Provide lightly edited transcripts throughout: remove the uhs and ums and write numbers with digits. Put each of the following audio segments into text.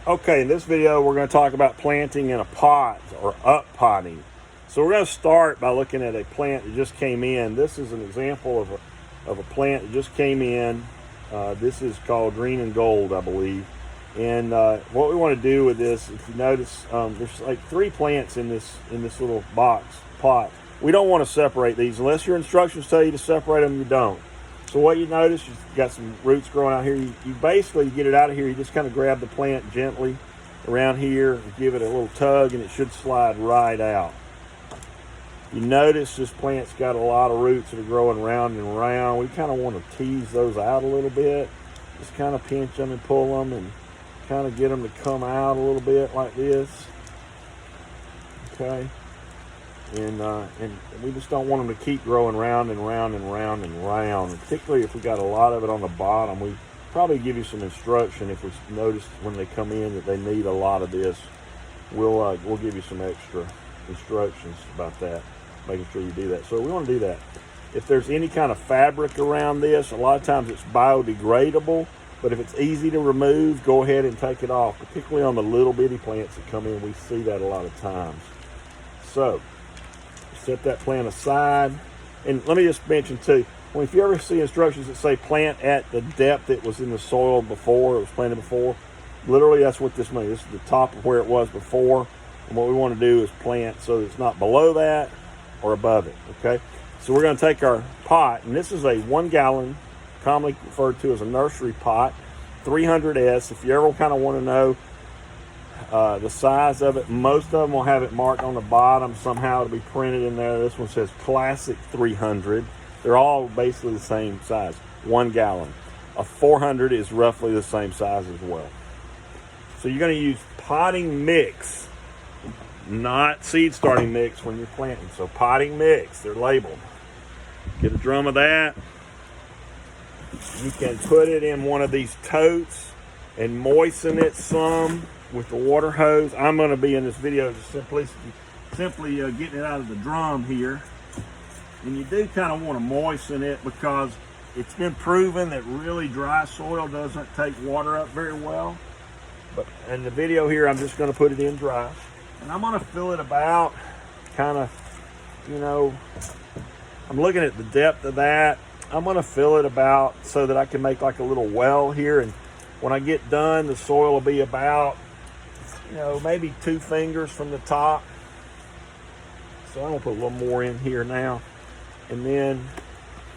Okay, in this video we're going to talk about planting in a pot or up potting. So we're going to start by looking at a plant that just came in. This is an example of a plant that just came in. This is called green and gold, I believe. And what we want to do with this, if you notice, there's like 3 plants in this little pot. We don't want to separate these unless your instructions tell you to separate them. You don't. So what you notice, you've got some roots growing out here. You basically get it out of here. You just kind of grab the plant gently around here and give it a little tug, and it should slide right out. You notice this plant's got a lot of roots that are growing round and round. We kind of want to tease those out a little bit. Just kind of pinch them and pull them and kind of get them to come out a little bit like this. Okay. And we just don't want them to keep growing round and round and round and round. And particularly if we got a lot of it on the bottom, we probably give you some instruction if we notice when they come in that they need a lot of this. We'll give you some extra instructions about that, making sure you do that. So we want to do that. If there's any kind of fabric around this, a lot of times it's biodegradable, but if it's easy to remove, go ahead and take it off, particularly on the little bitty plants that come in. We see that a lot of times. So set that plant aside. And let me just mention too, if you ever see instructions that say plant at the depth it was in the soil before, it was planted before, literally that's what this means. This is the top of where it was before. And what we want to do is plant so that it's not below that or above it, okay? So we're going to take our pot, and this is a 1 gallon, commonly referred to as a nursery pot, 300S. If you ever kind of want to know the size of it, most of them will have it marked on the bottom. Somehow it'll be printed in there. This one says Classic 300. They're all basically the same size, 1 gallon. A 400 is roughly the same size as well. So you're going to use potting mix, not seed starting mix when you're planting. So potting mix, they're labeled. Get a drum of that. You can put it in one of these totes and moisten it some with the water hose. I'm going to be in this video just simply getting it out of the drum here. And you do kind of want to moisten it because it's been proven that really dry soil doesn't take water up very well. But in the video here, I'm just going to put it in dry. And I'm going to fill it about kind of, you know, I'm looking at the depth of that. I'm going to fill it about so that I can make like a little well here. And when I get done, the soil will be about, you know, maybe 2 fingers from the top. So I'm going to put a little more in here now. And then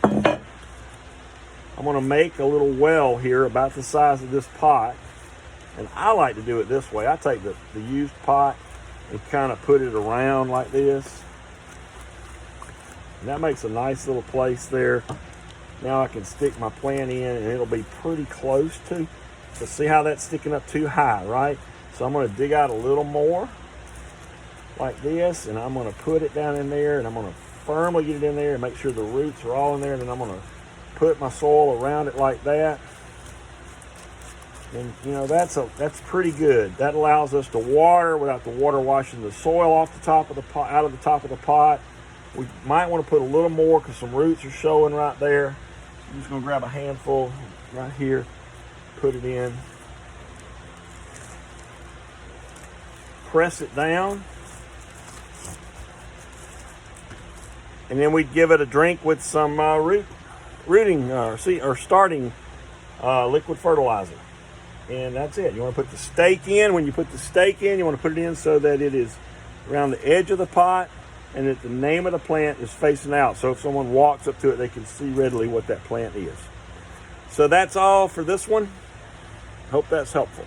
I'm going to make a little well here about the size of this pot. And I like to do it this way. I take the used pot and kind of put it around like this. And that makes a nice little place there. Now I can stick my plant in and it'll be pretty close to. So see how that's sticking up too high, right? So I'm going to dig out a little more like this, and I'm going to put it down in there, and I'm going to firmly get it in there and make sure the roots are all in there. And then I'm going to put my soil around it like that. And you know, that's pretty good. That allows us to water without the water washing the soil off the top of the pot, out of the top of the pot. We might want to put a little more because some roots are showing right there. I'm just going to grab a handful right here, put it in, press it down, and then we give it a drink with some starting liquid fertilizer. And that's it. You want to put the stake in. When you put the stake in, you want to put it in so that it is around the edge of the pot and that the name of the plant is facing out. So if someone walks up to it, they can see readily what that plant is. So that's all for this one. Hope that's helpful.